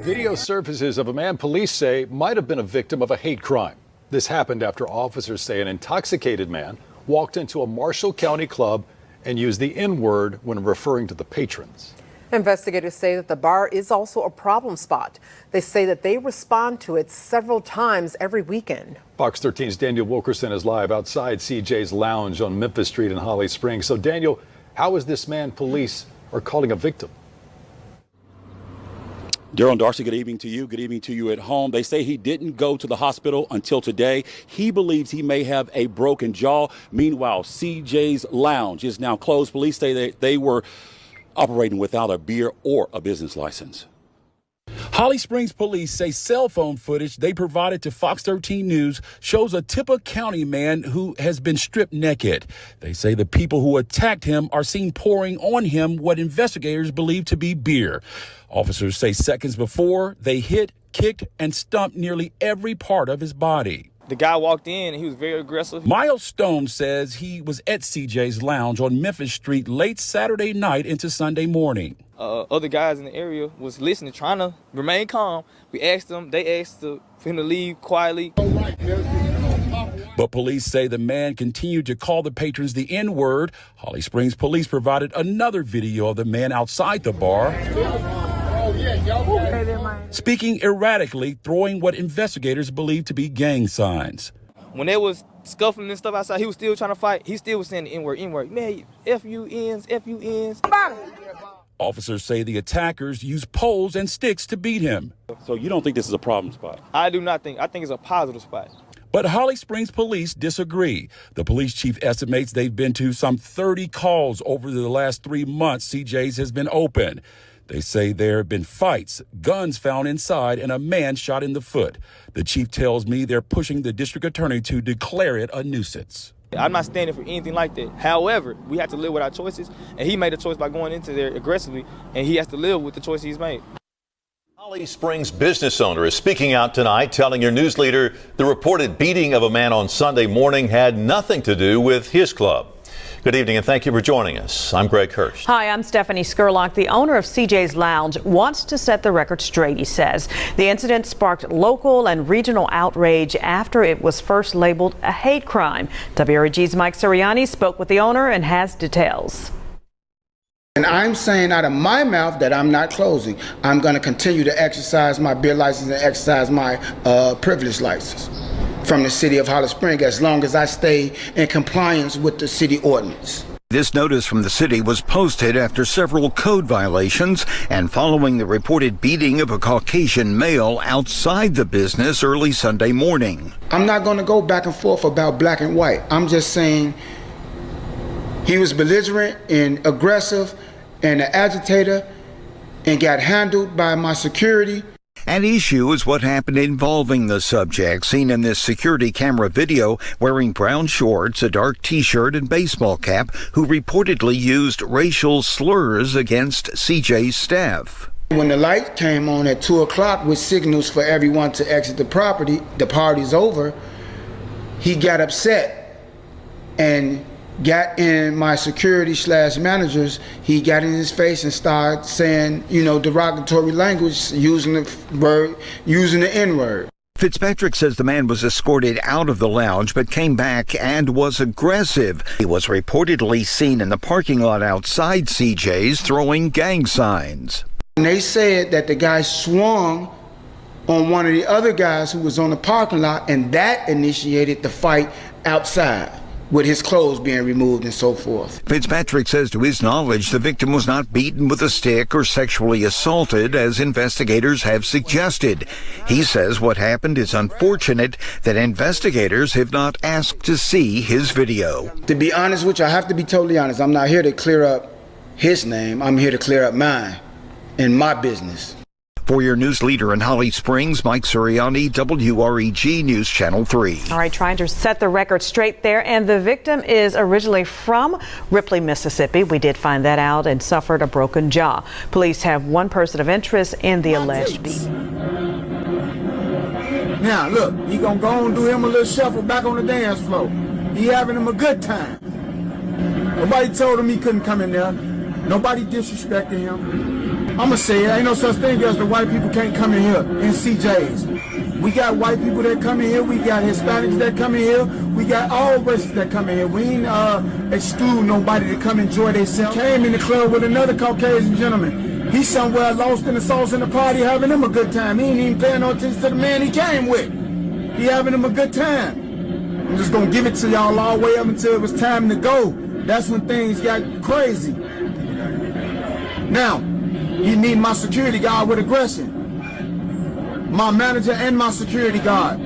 Video surfaces of a man police say might have been a victim of a hate crime. This happened after officers say an intoxicated man walked into a Marshall County club and used the N-word when referring to the patrons. Investigators say that the bar is also a problem spot. They say that they respond to it several times every weekend. Fox 13's Daniel Wilkerson is live outside CJ's Lounge on Memphis Street in Holly Springs. So Daniel, how is this man police are calling a victim? Daryl and Darcy, good evening to you. Good evening to you at home. They say he didn't go to the hospital until today. He believes he may have a broken jaw. Meanwhile, CJ's Lounge is now closed. Police say that they were operating without a beer or a business license. Holly Springs police say cell phone footage they provided to Fox 13 News shows a Tippah County man who has been stripped naked. They say the people who attacked him are seen pouring on him what investigators believe to be beer. Officers say seconds before, they hit, kicked, and stomped nearly every part of his body. The guy walked in and he was very aggressive. Miles Stone says he was at CJ's Lounge on Memphis Street late Saturday night into Sunday morning. Other guys in the area was listening, trying to remain calm. We asked them, they asked for him to leave quietly. But police say the man continued to call the patrons the N-word. Holly Springs police provided another video of the man outside the bar, speaking erratically, throwing what investigators believe to be gang signs. When they was scuffling and stuff outside, he was still trying to fight. He still was saying the N-word, N-word. Man, F-U-Ns, F-U-Ns. Officers say the attackers used poles and sticks to beat him. So you don't think this is a problem spot? I do not think. I think it's a positive spot. But Holly Springs police disagree. The police chief estimates they've been to some 30 calls over the last 3 months CJ's has been open. They say there have been fights, guns found inside, and a man shot in the foot. The chief tells me they're pushing the district attorney to declare it a nuisance. I'm not standing for anything like that. However, we have to live with our choices, and he made a choice by going into there aggressively, and he has to live with the choice he's made. Holly Springs business owner is speaking out tonight, telling your news leader the reported beating of a man on Sunday morning had nothing to do with his club. Good evening and thank you for joining us. I'm Greg Hurst. Hi, I'm Stephanie Skurlock. The owner of CJ's Lounge wants to set the record straight, he says. The incident sparked local and regional outrage after it was first labeled a hate crime. WREG's Mike Sirianni spoke with the owner and has details. And I'm saying out of my mouth that I'm not closing. I'm going to continue to exercise my beer license and exercise my privilege license from the city of Holly Springs as long as I stay in compliance with the city ordinance. This notice from the city was posted after several code violations and following the reported beating of a Caucasian male outside the business early Sunday morning. I'm not going to go back and forth about black and white. I'm just saying he was belligerent and aggressive and an agitator and got handled by my security. At issue is what happened involving the subject, seen in this security camera video, wearing brown shorts, a dark t-shirt, and baseball cap, who reportedly used racial slurs against CJ's staff. When the light came on at 2 o'clock with signals for everyone to exit the property, the party's over, he got upset and got in my security/managers, he got in his face and started saying, derogatory language, using the N-word. Fitzpatrick says the man was escorted out of the lounge but came back and was aggressive. He was reportedly seen in the parking lot outside CJ's throwing gang signs. And they said that the guy swung on one of the other guys who was on the parking lot, and that initiated the fight outside, with his clothes being removed and so forth. Fitzpatrick says to his knowledge the victim was not beaten with a stick or sexually assaulted, as investigators have suggested. He says what happened is unfortunate, that investigators have not asked to see his video. To be honest with you, I have to be totally honest. I'm not here to clear up his name. I'm here to clear up mine and my business. For your news leader in Holly Springs, Mike Sirianni, WREG News Channel 3. All right, trying to set the record straight there. And the victim is originally from Ripley, Mississippi. We did find that out, and suffered a broken jaw. Police have one person of interest in the alleged beat. Now, look, he gonna go and do him a little shuffle back on the dance floor. He having him a good time. Nobody told him he couldn't come in there. Nobody disrespecting him. I'ma say it, ain't no such thing as the white people can't come in here in CJ's. We got white people that come in here, we got Hispanics that come in here, we got all races that come in here. We ain't exclude nobody to come enjoy themselves. Came in the club with another Caucasian gentleman. He's somewhere lost in the sauce in the party having him a good time. He ain't even paying no attention to the man he came with. He having him a good time. I'm just gonna give it to y'all all the way up until it was time to go. That's when things got crazy. Now, he need my security guard with aggression. My manager and my security guard.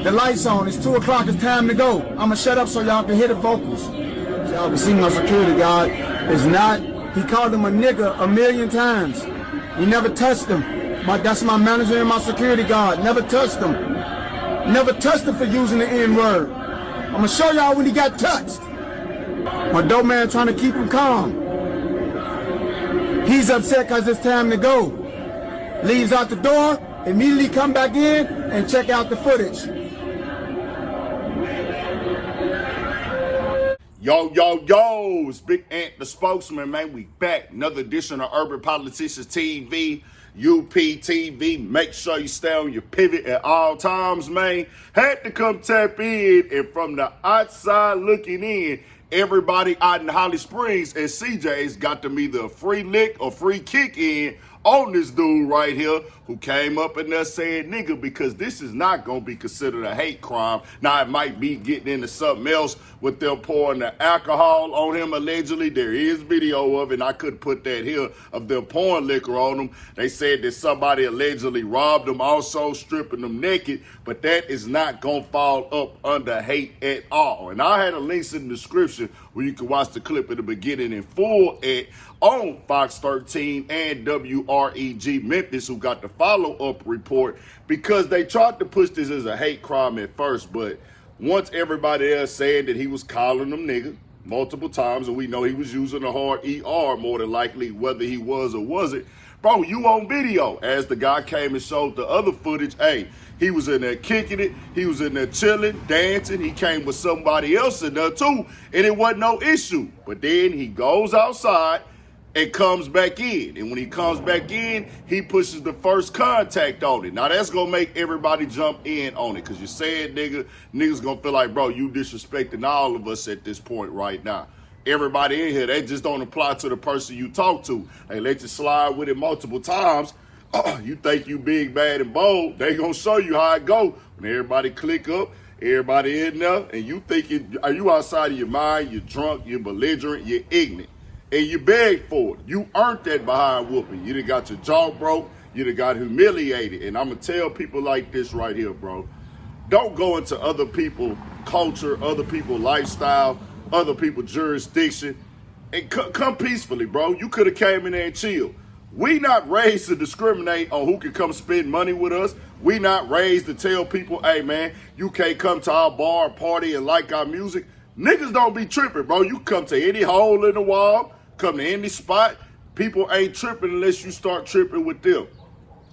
The lights on, it's 2 o'clock, it's time to go. I'ma shut up so y'all can hear the vocals. So y'all can see my security guard is not, he called him a nigga 1,000,000 times. He never touched him. That's my manager and my security guard, never touched him. Never touched him for using the N-word. I'ma show y'all when he got touched. My dope man trying to keep him calm. He's upset because it's time to go. Leaves out the door, immediately come back in and check out the footage. Yo, it's Big Ant, the spokesman, man. We back. Another edition of Urban Politicians TV, UPTV. Make sure you stay on your pivot at all times, man. Had to come tap in, and from the outside looking in, everybody out in Holly Springs and CJ's got them either a free lick or free kick in on this dude right here who came up in there saying nigga, because this is not going to be considered a hate crime. Now, it might be getting into something else with them pouring the alcohol on him allegedly. There is video of it, and I couldn't put that here, of them pouring liquor on him. They said that somebody allegedly robbed him, also stripping them naked, but that is not going to fall up under hate at all. And I had a link in the description where you can watch the clip at the beginning in full on Fox 13 and WREG Memphis, who got the follow-up report, because they tried to push this as a hate crime at first, but once everybody else said that he was calling them nigga multiple times, and we know he was using a hard ER more than likely, whether he was or wasn't, bro, you on video. As the guy came and showed the other footage, hey, he was in there kicking it, he was in there chilling, dancing, he came with somebody else in there too, and it wasn't no issue. But then he goes outside and comes back in. And when he comes back in, he pushes the first contact on it. Now, that's going to make everybody jump in on it, because you said niggas going to feel like, bro, you disrespecting all of us at this point right now. Everybody in here, they just don't apply to the person you talk to. They let you slide with it multiple times. You think you big, bad, and bold. They going to show you how it go. When everybody click up, everybody in there, and you thinking, are you outside of your mind? You're drunk, you're belligerent, you're ignorant. And you beg for it. You earned that behind whooping. You done got your jaw broke. You done got humiliated. And I'm going to tell people like this right here, bro. Don't go into other people's culture, other people's lifestyle, other people's jurisdiction. And come peacefully, bro. You could have came in there and chilled. We not raised to discriminate on who can come spend money with us. We not raised to tell people, hey, man, you can't come to our bar, party, and like our music. Niggas don't be tripping, bro. You come to any hole in the wall, come to any spot, people ain't tripping unless you start tripping with them.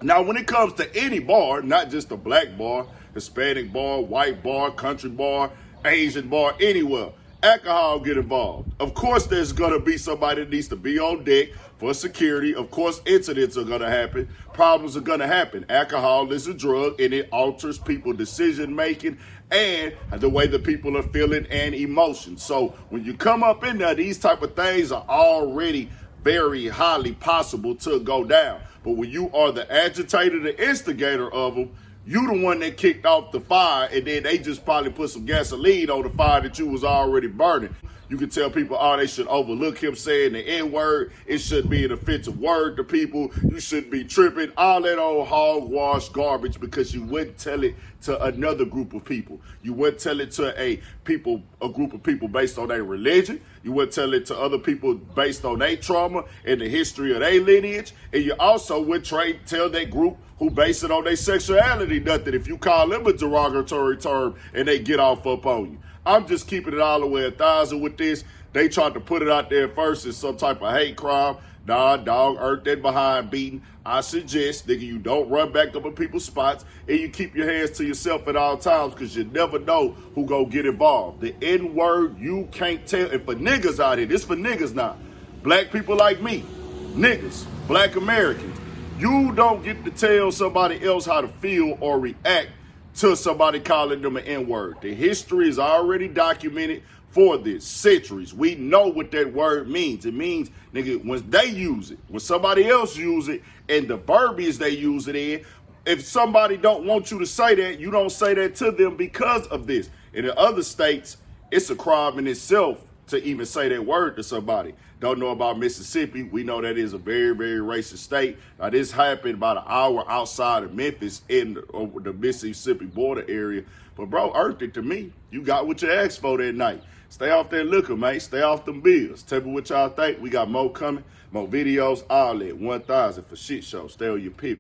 Now, when it comes to any bar, not just a black bar, Hispanic bar, white bar, country bar, Asian bar, anywhere, alcohol get involved. Of course, there's going to be somebody that needs to be on deck for security. Of course, incidents are going to happen. Problems are going to happen. Alcohol is a drug, and it alters people's decision-making and the way that people are feeling and emotions. So when you come up in there, these type of things are already very highly possible to go down. But when you are the agitator, the instigator of them, you the one that kicked off the fire, and then they just probably put some gasoline on the fire that you was already burning. You can tell people, oh, they should overlook him saying the N-word. It shouldn't be an offensive word to people. You shouldn't be tripping. All that old hogwash garbage, because you wouldn't tell it to another group of people. You wouldn't tell it to a group of people based on their religion. You wouldn't tell it to other people based on their trauma and the history of their lineage. And you also would tell that group who base it on their sexuality nothing if you call them a derogatory term and they get off up on you. I'm just keeping it all the way 1,000 with this. They tried to put it out there first as some type of hate crime. Nah, dog, earned that behind beating. I suggest, nigga, you don't run back up in people's spots, and you keep your hands to yourself at all times, because you never know who gonna get involved. The N-word, you can't tell. And for niggas out here, this for niggas now. Black people like me, niggas, black Americans, you don't get to tell somebody else how to feel or react to somebody calling them an N-word. The history is already documented for this, centuries. We know what that word means. It means, nigga, when they use it, when somebody else use it, and the verbiage they use it in, if somebody don't want you to say that, you don't say that to them because of this. And in other states, it's a crime in itself to even say that word to somebody. Don't know about Mississippi. We know that is a very, very racist state. Now, this happened about an hour outside of Memphis in the Mississippi border area. But, bro, earthed it to me. You got what you asked for that night. Stay off that liquor, man. Stay off them bills. Tell me what y'all think. We got more coming, more videos, all that. 1,000 for shit show. Stay on your people.